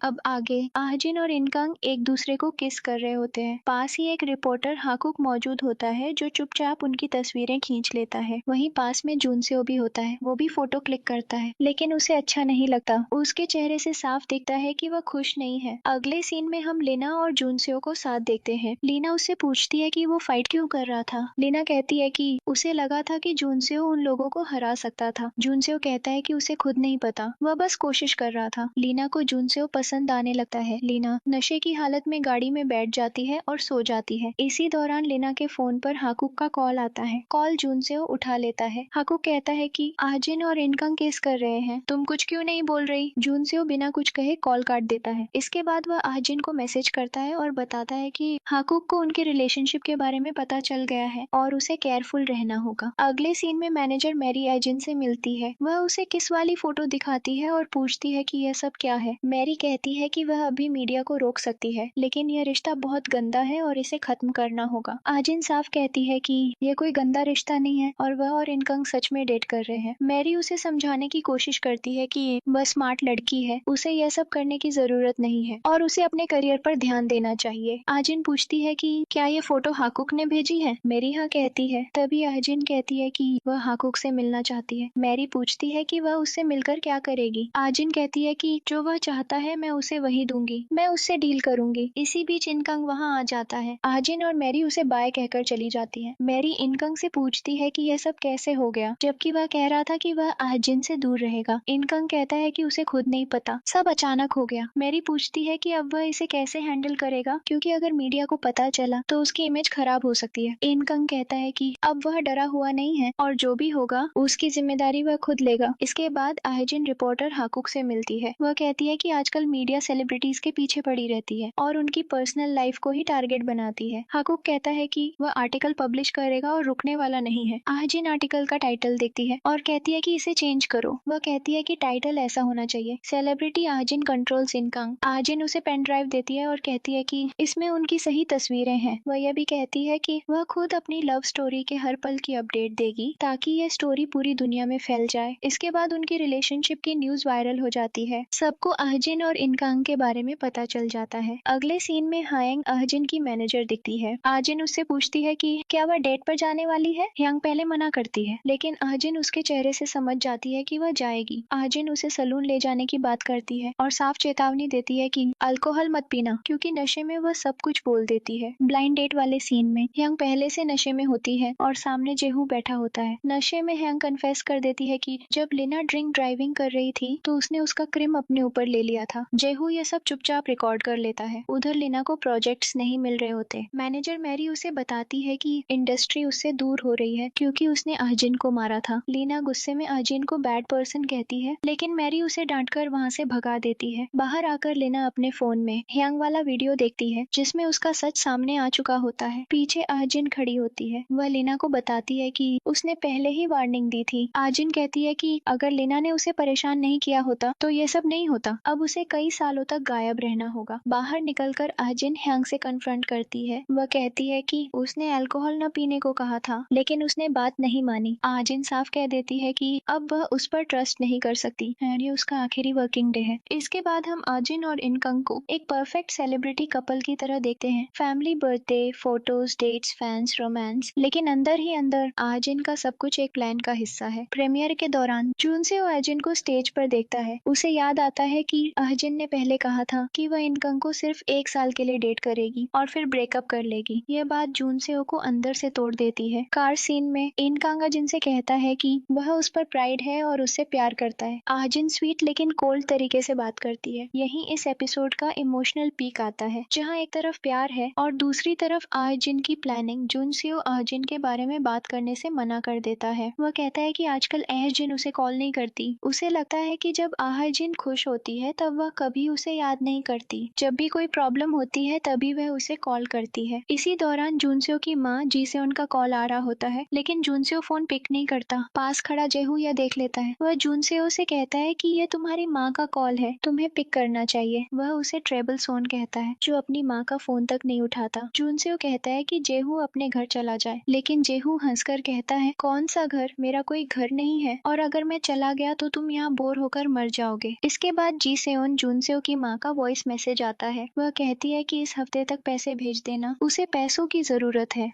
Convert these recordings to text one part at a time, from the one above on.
अब आगे आहजिन और इनकंग एक दूसरे को किस कर रहे होते हैं। पास ही एक रिपोर्टर हाकुक मौजूद होता है जो चुपचाप उनकी तस्वीरें खींच लेता है। वहीं पास में जुनसेओ भी होता है, वो भी फोटो क्लिक करता है लेकिन उसे अच्छा नहीं लगता। उसके चेहरे से साफ दिखता है कि वह खुश नहीं है। अगले सीन में हम लीना और जुनसेओ को साथ देखते हैं। लीना उससे पूछती है कि वो फाइट क्यों कर रहा था। लीना कहती है कि उसे लगा था कि जुनसेओ उन लोगों को हरा सकता था। जुनसेओ कहता है कि उसे खुद नहीं पता, वह बस कोशिश कर रहा था। लीना को जुनसेओ पसंद आने लगता है। लीना नशे की हालत में गाड़ी में बैठ जाती है और सो जाती है। इसी दौरान लीना के फोन पर हाकुक का कॉल आता है। कॉल जुनसेओ उठा लेता है। हाकुक कहता है कि आहजिन और इनकंग किस कर रहे हैं, तुम कुछ क्यों नहीं बोल रही। जुनसेओ बिना कुछ कहे कॉल काट देता है। इसके बाद वह आहजिन को मैसेज करता है और बताता है कि हाकुक को उनके रिलेशनशिप के बारे में पता चल गया है और उसे केयरफुल रहना होगा। अगले सीन में मैनेजर मैरी आहजिन से मिलती है। वह उसे किस वाली फोटो दिखाती है और पूछती है कि यह सब क्या है। मैरी कहती है कि वह अभी मीडिया को रोक सकती है लेकिन यह रिश्ता बहुत गंदा है और इसे खत्म करना होगा। आहजिन साफ कहती है कि यह कोई गंदा रिश्ता नहीं है और वह और इनकंग सच में डेट कर रहे हैं। मैरी उसे समझाने की कोशिश करती है कि वह स्मार्ट लड़की है, उसे यह सब करने की जरूरत नहीं है और उसे अपने करियर पर ध्यान देना चाहिए। आहजिन पूछती है कि क्या ये फोटो हाकुक ने भेजी है। मैरी हाँ कहती है। तभी आहजिन कहती है कि वह हाकुक से मिलना चाहती है। मैरी पूछती है कि वह उससे मिलकर क्या करेगी। आहजिन कहती है कि जो वह चाहता है मैं उसे वही दूंगी, मैं उससे डील करूंगी। इसी बीच इनकंग वहां आ जाता है। आहजिन और मैरी उसे बाय कहकर चली जाती है। मैरी इनकंग से पूछती है कि यह सब कैसे हो गया, जबकि वह कह रहा था कि वह आहजिन से दूर रहेगा। इनकंग कहता है कि उसे खुद नहीं पता, सब अचानक हो गया। मैरी पूछती है कि अब वह इसे कैसे हैंडल करेगा, क्योंकि अगर मीडिया को पता चला तो उसकी इमेज खराब हो सकती है। इनकंग कहता है कि अब वह डरा हुआ नहीं है और जो भी होगा उसकी जिम्मेदारी वह खुद लेगा। इसके बाद आहजिन रिपोर्टर हाकुक से मिलती है। वह कहती है कि आजकल मीडिया सेलिब्रिटीज के पीछे पड़ी रहती है और उनकी पर्सनल लाइफ को ही टारगेट बनाती है। हाकुक कहता है कि वह आर्टिकल पब्लिश करेगा और रुकने वाला नहीं है। आहजिन आर्टिकल का टाइटल देखती है और कहती है कि इसे चेंज करो। वह कहती है कि टाइटल ऐसा होना चाहिए, सेलिब्रिटी आहजिन कंट्रोल्स इनकंग। आहजिन उसे पेन ड्राइव देती है और कहती है कि इसमें उनकी सही तस्वीरें हैं। वह यह भी कहती है कि वह खुद अपनी लव स्टोरी के हर पल की अपडेट देगी ताकि यह स्टोरी पूरी दुनिया में फैल जाए। इसके बाद उनकी रिलेशनशिप की न्यूज वायरल हो जाती है। सबको आहजिन और इनकंग के बारे में पता चल जाता है। अगले सीन में हायंग आहजिन की मैनेजर दिखती है। आहजिन उससे पूछती है कि क्या वह डेट पर जाने वाली है। यांग पहले मना करती है लेकिन आहजिन उसके चेहरे से समझ जाती है कि वह जाएगी। आहजिन उसे सलून ले जाने की बात करती है और साफ चेतावनी देती है कि अल्कोहल मत पीना, क्योंकि नशे में वह सब कुछ बोल देती है। ब्लाइंड डेट वाले सीन में यांग पहले से नशे में होती है और सामने जेहू बैठा होता है। नशे में यांग कन्फेस कर देती है कि जब लिना ड्रिंक ड्राइविंग कर रही थी तो उसने उसका क्रिम अपने ऊपर ले लिया था। जेहू ये सब चुपचाप रिकॉर्ड कर लेता है। उधर लिना को प्रोजेक्ट्स नहीं मिल रहे होते। मैनेजर मैरी उसे बताती है कि इंडस्ट्री उससे दूर हो रही है क्योंकि उसने आहजिन को मारा था। लीना गुस्से में आहजिन को बैड पर्सन कहती है लेकिन मैरी उसे डांटकर वहां से भगा देती है। बाहर आकर लीना अपने फोन में यांग वाला वीडियो देखती है जिसमें उसका सच सामने आ चुका होता है। पीछे आहजिन खड़ी होती है। वह लीना को बताती है कि उसने पहले ही वार्निंग दी थी। आहजिन कहती है कि अगर लीना ने उसे परेशान नहीं किया होता तो ये सब नहीं होता। अब उसे कई सालों तक गायब रहना होगा। बाहर निकलकर आहजिन यांग से कन्फ्रंट करती है। वह कहती है कि उसने अल्कोहल न पीने को कहा था लेकिन उसने बात नहीं मानी। आहजिन साफ कह देती है कि अब वह उस पर ट्रस्ट नहीं कर सकती और ये उसका आखिरी वर्किंग डे है। इसके बाद हम आहजिन और इनकंग को एक परफेक्ट सेलिब्रिटी कपल की तरह देखते हैं। Family, birthday, photos, dates, fans, romance, लेकिन अंदर ही अंदर आहजिन का सब कुछ एक प्लान का हिस्सा है। प्रीमियर के दौरान जुनसेओ आहजिन को स्टेज पर देखता है। उसे याद आता है कि आहजिन ने पहले कहा था कि वह इनकंग को सिर्फ 1 साल के लिए डेट करेगी और फिर ब्रेकअप कर लेगी। यह बात जुनसेओ को अंदर से तोड़ देती है। कार सीन में इनकंग आहजिन से कहता है कि वह उस पर प्राइड है और उससे प्यार करता है। आहजिन स्वीट लेकिन कोल्ड तरीके से बात करती है। यही इस एपिसोड का इमोशनल पीक आता है जहाँ एक तरफ प्यार है और दूसरी तरफ आहजिन की प्लानिंग जुनसेओ आहजिन के बारे में बात करने से मना कर देता है। वह कहता है कि आजकल आहजिन उसे कॉल नहीं करती। उसे लगता है कि जब आहजिन खुश होती है तब वह कभी उसे याद नहीं करती। जब भी कोई प्रॉब्लम होती है तभी वह उसे कॉल करती है। इसी दौरान जुनसेओ की माँ जी से उनका कॉल आ रहा होता है लेकिन जुनसेओ फोन पिक नहीं करता। पास खड़ा जेहू यह देख लेता है। वह जुनसेओ से कहता है कि यह तुम्हारी माँ का कॉल है, तुम्हें पिक करना चाहिए। वह उसे ट्रेबल सोन कहता है जो अपनी माँ का फोन तक नहीं उठाता। जुनसेओ कहता है कि जेहू अपने घर चला जाए लेकिन जेहू हंसकर कहता है कौन सा घर, मेरा कोई घर नहीं है और अगर मैं चला गया तो तुम यहाँ बोर होकर मर जाओगे। इसके बाद जी सेओन जूनसेओ की माँ का वॉइस मैसेज आता है। वह कहती है कि इस हफ्ते तक पैसे भेज देना, उसे पैसों की जरूरत है।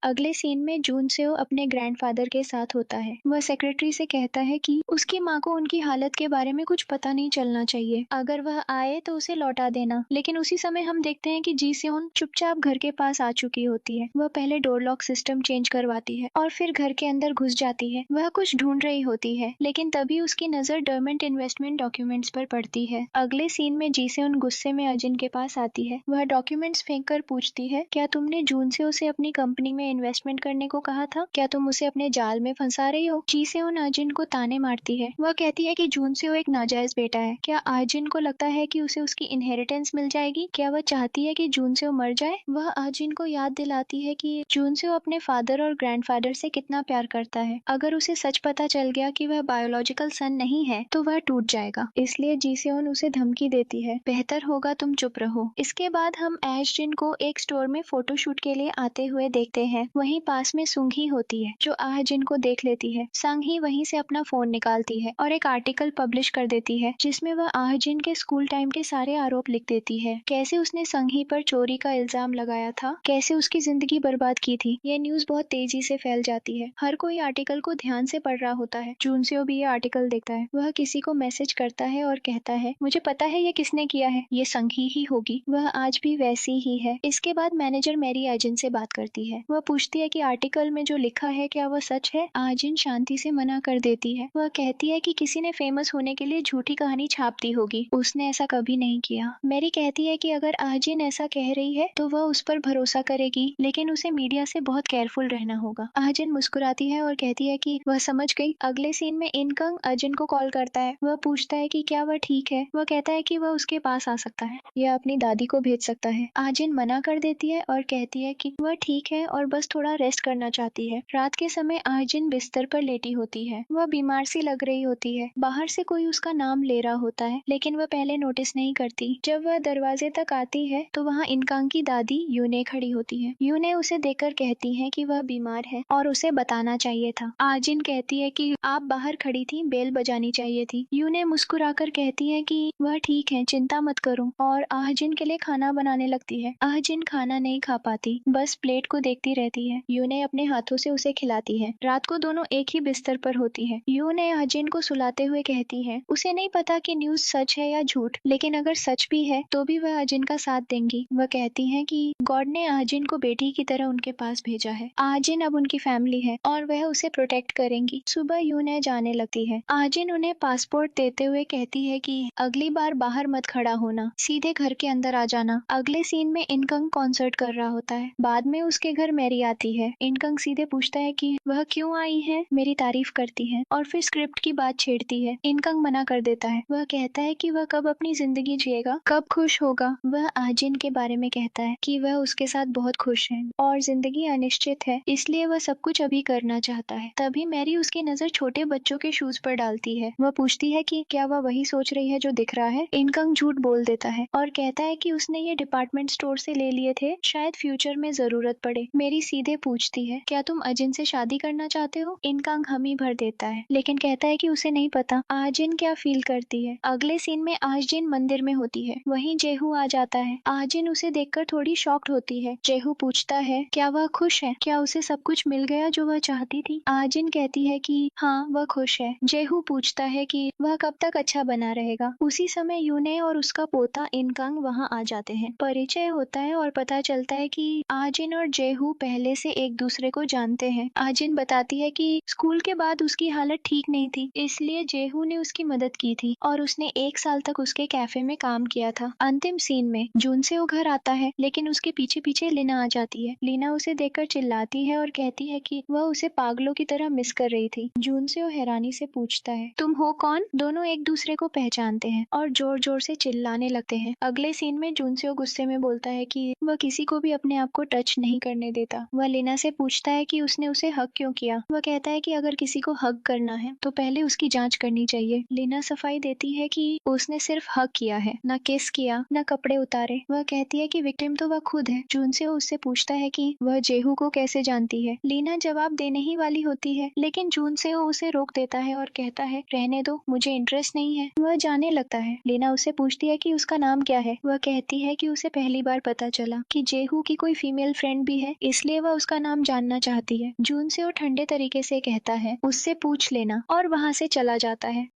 अगले सीन में जूनसेओ अपने ग्रैंडफादर के साथ होता है। वह सेक्रेटरी से कहता है कि उसकी माँ को उनकी हालत के बारे में कुछ पता नहीं चलना चाहिए, अगर वह आए तो उसे लौटा देना। लेकिन उसी समय हम देखते हैं कि जीसेओन चुपचाप घर के पास आ चुकी होती है। वह पहले डोर लॉक सिस्टम चेंज करवाती है और फिर घर के अंदर घुस जाती है। वह कुछ ढूंढ रही होती है, लेकिन तभी उसकी नजर डरमेंट इन्वेस्टमेंट डॉक्यूमेंट्स पर पड़ती है। अगले सीन में जीसेओन गुस्से में अजिन के पास आती है। वह डॉक्यूमेंट्स फेंक कर पूछती है, क्या तुमने जूनसेओ से अपनी कंपनी में इन्वेस्टमेंट करने को कहा था? क्या तुम उसे अपने जाल में फंसा रही हो? जीसेओन अजिन को ताने मारती है। वह कहती है कि जूनसेओ एक नाजायज बेटा है। क्या अजिन को लगता है कि उसे उसकी इनहेरिटेंस मिल जाएगी? क्या वह चाहती है कि जूनसेओ मर जाए? वह अजिन को याद दिलाती है कि जूनसेओ अपने फादर और ग्रैंडफादर से कितना प्यार करता है। अगर उसे सच पता चल गया कि वह बायोलॉजिकल सन नहीं है तो वह टूट जाएगा। इसलिए जीसेओन उसे धमकी देती है, बेहतर होगा तुम चुप रहो। इसके बाद हम एशजिन को एक स्टोर में फोटोशूट के लिए आते हुए देखते हैं। वहीं पास में सुंघी होती है जो आहजिन को देख लेती है। संघी वहीं से अपना फोन निकालती है और एक आर्टिकल पब्लिश कर देती है जिसमें वह आहजिन के स्कूल टाइम के सारे आरोप लिख देती है। कैसे उसने संघी पर चोरी का इल्जाम लगाया था, कैसे उसकी जिंदगी बर्बाद की थी। ये न्यूज बहुत तेजी से फैल जाती है। हर कोई आर्टिकल को ध्यान से पढ़ रहा होता है। जूनसेओ भी ये आर्टिकल देखता है। वह किसी को मैसेज करता है और कहता है, मुझे पता है ये किसने किया है, ये संघी ही होगी। वह आज भी वैसी ही है। इसके बाद मैनेजर मैरी आजिन से बात करती है। वह पूछती है कि आर्टिकल में जो लिखा है क्या वह सच है। आजिन शांति से मना कर देती है। वह कहती है कि किसी ने फेमस होने के लिए झूठी कहानी छाप दी होगी, उसने ऐसा कभी नहीं किया। मैरी कहती है कि अगर आजिन ऐसा कह रही है तो वह उस पर भरोसा करेगी, लेकिन उसे मीडिया से बहुत केयरफुल रहना होगा। आजिन मुस्कुराती है और कहती है कि वह समझ गई। अगले सीन में इनकंग अजिन को कॉल करता है। वह पूछता है कि क्या वह ठीक है। वह कहता है कि वह उसके पास आ सकता है या अपनी दादी को भेज सकता है। आजिन मना कर देती है और कहती है कि वह ठीक है और बस थोड़ा रेस्ट करना चाहती है। रात के समय आजिन बिस्तर पर लेटी होती है। वह बीमार सी लग रही होती है। बाहर से कोई उसका नाम ले रहा होता है, लेकिन वह पहले नोटिस नहीं करती। जब वह दरवाजे तक आती है तो वहाँ इनकांग की दादी यूने खड़ी होती है। यूने उसे देखकर कहती है कि वह बीमार है और उसे बताना चाहिए था। आजिन कहती है कि आप बाहर खड़ी थी, बेल बजानी चाहिए थी। यूने मुस्कुराकर कहती है कि वह ठीक है, चिंता मत करो, और आहजिन के लिए खाना बनाने लगती है। आहजिन खाना नहीं खा पाती, बस प्लेट को देखती रहती है। यूने अपने हाथों से उसे खिलाती है। रात को दोनों एक ही बिस्तर पर होती है। यूने आहजिन को सुलाते हुए कहती है, उसे नहीं पता कि न्यूज सच है या झूठ, लेकिन अगर सच भी है तो भी वह अजिन का साथ देंगी। वह कहती है कि गॉड ने आहजिन को बेटी की तरह उनके पास भेजा है। आहजिन अब उनकी फैमिली है और वह उसे प्रोटेक्ट करेंगी। सुबह यूने जाने लगती है। आहजिन उन्हें पासपोर्ट देते हुए कहती है कि अगली बार बाहर मत खड़ा होना, सीधे घर के अंदर आ जाना। अगले सीन में इनकंग कॉन्सर्ट कर रहा होता है। बाद में उसके घर मैरी आती है। इनकंग सीधे पूछता है कि वह क्यों आई है। मेरी तारीफ करती है और फिर स्क्रिप्ट की बात छेड़ती है। इनकंग मना कर देता है। वह कहता है कि वह कब अपनी जिंदगी जिएगा, कब खुश होगा। वह आजिन के बारे में कहता है कि वह उसके साथ बहुत खुश है और जिंदगी अनिश्चित है, इसलिए वह सब कुछ अभी करना चाहता है। तभी मैरी उसकी नजर छोटे बच्चों के शूज पर डालती है। वह पूछती है कि क्या वह वही सोच रही है जो दिख रहा है। इनकंग झूठ बोल देता है और कहता है कि उसने ये डिपार्टमेंट स्टोर से ले लिए थे, शायद फ्यूचर में जरूरत पड़े। मेरी सीधे पूछती है, क्या तुम अजिन से शादी करना चाहते हो। इनकंग हामी भर देता है, लेकिन कहता है कि उसे नहीं पता आजिन क्या फील करती है। अगले सीन में आजिन मंदिर में होती है। वहीं जेहू आ जाता है। आजिन उसे देखकर थोड़ी शॉक्ड होती है। जेहू पूछता है, क्या वह खुश है, क्या उसे सब कुछ मिल गया जो वह चाहती थी। आजिन कहती है कि हाँ वह खुश है। जेहू पूछता है कि वह कब तक अच्छा बना रहेगा। उसी समय यूने और उसका पोता इनकंग वहाँ आ जाते हैं। परिचय होता है और पता चलता है कि आजिन और जेहू पहले से एक दूसरे को जानते हैं। आजिन बताती है कि स्कूल के बाद उसकी हालत ठीक नहीं थी, इसलिए जेहू ने उसकी मदद की थी और उसने 1 साल तक उसके कैफे में काम किया था। अंतिम सीन में जूनसेओ घर आता है, लेकिन उसके पीछे पीछे लीना आ जाती है। लीना उसे देखकर चिल्लाती है और कहती है कि वह उसे पागलों की तरह मिस कर रही थी। जूनसेओ हैरानी से पूछता है, तुम हो कौन। दोनों एक दूसरे को पहचानते हैं और जोर जोर से चिल्लाने लगते हैं। अगले सीन में जूनसेओ गुस्से में बोलता है कि वह किसी को भी अपने आप को टच नहीं करने देता। वह लीना से पूछता है कि उसने उसे हक क्यों किया। वह कहता है कि अगर किसी को हक करना है तो पहले उसकी जांच करनी चाहिए। लीना सफाई देती है कि उसने सिर्फ हक किया है, न किस किया, न कपड़े उतारे। वह कहती है कि विक्टिम तो वह खुद है। जूनसेओ उससे पूछता है कि वह जेहू को कैसे जानती है। लीना जवाब देने ही वाली होती है, लेकिन जूनसेओ उसे रोक देता है और कहता है, रहने दो, मुझे इंटरेस्ट नहीं है। वह जाने लगता है। लेना उससे पूछती है कि उसका नाम क्या है। वह कहती है कि उसे पहली बार पता चला कि जेहू की कोई फीमेल फ्रेंड भी है, इसलिए वह उसका नाम जानना चाहती है। जून से वो ठंडे तरीके से कहता है उससे पूछ लेना और वहाँ से चला जाता है।